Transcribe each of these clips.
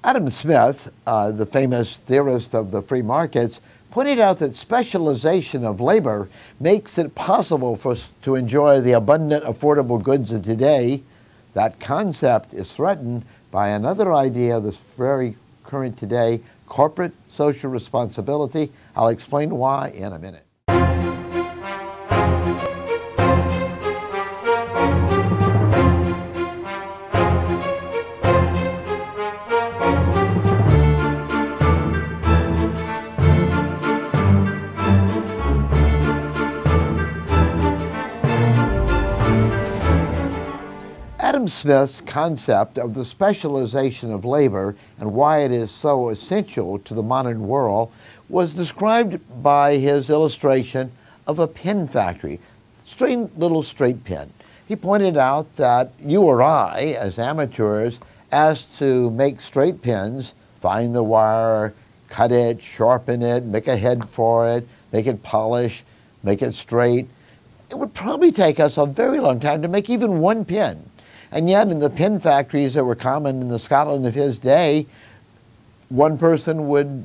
Adam Smith, the famous theorist of the free markets, pointed out that specialization of labor makes it possible for us to enjoy the abundant, affordable goods of today. That concept is threatened by another idea that's very current today, corporate social responsibility. I'll explain why in a minute. Adam Smith's concept of the specialization of labor and why it is so essential to the modern world was described by his illustration of a pen factory, little straight pen. He pointed out that you or I, as amateurs, asked to make straight pens, find the wire, cut it, sharpen it, make a head for it, make it polish, make it straight. It would probably take us a very long time to make even one pen. And yet in the pen factories that were common in the Scotland of his day, one person would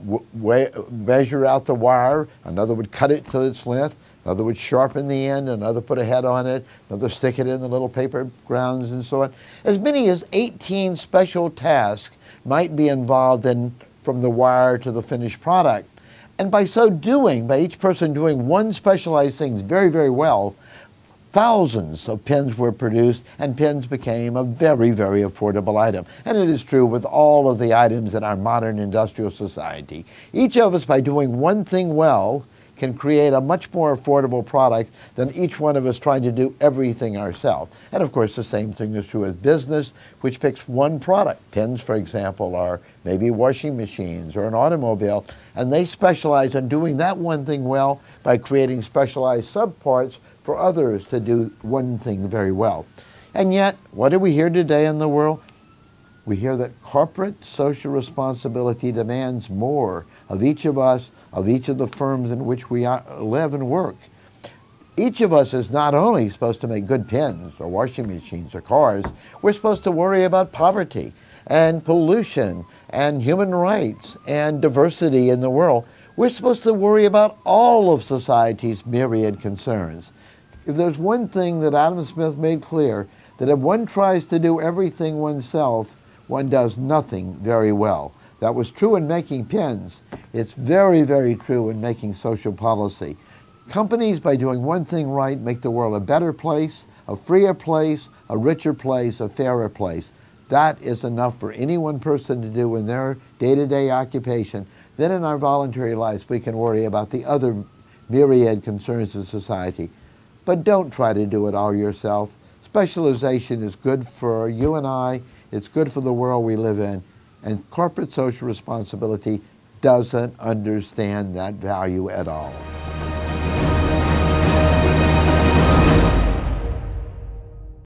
measure out the wire, another would cut it to its length, another would sharpen the end, another put a head on it, another stick it in the little paper grounds and so on. As many as 18 special tasks might be involved in from the wire to the finished product. And by so doing, by each person doing one specialized thing very, very well, thousands of pens were produced, and pens became a very, very affordable item. And it is true with all of the items in our modern industrial society. Each of us, by doing one thing well, can create a much more affordable product than each one of us trying to do everything ourselves. And of course, the same thing is true with business, which picks one product. Pens, for example, are maybe washing machines or an automobile, and they specialize in doing that one thing well by creating specialized subparts for others to do one thing very well. And yet, what do we hear today in the world? We hear that corporate social responsibility demands more of each of us, of each of the firms in which we live and work. Each of us is not only supposed to make good pens or washing machines or cars, we're supposed to worry about poverty and pollution and human rights and diversity in the world. We're supposed to worry about all of society's myriad concerns. If there's one thing that Adam Smith made clear, that if one tries to do everything oneself, one does nothing very well. That was true in making pens. It's very, very true in making social policy. Companies, by doing one thing right, make the world a better place, a freer place, a richer place, a fairer place. That is enough for any one person to do in their day-to-day occupation. Then in our voluntary lives, we can worry about the other myriad concerns of society. But don't try to do it all yourself. Specialization is good for you and I, it's good for the world we live in, and corporate social responsibility doesn't understand that value at all.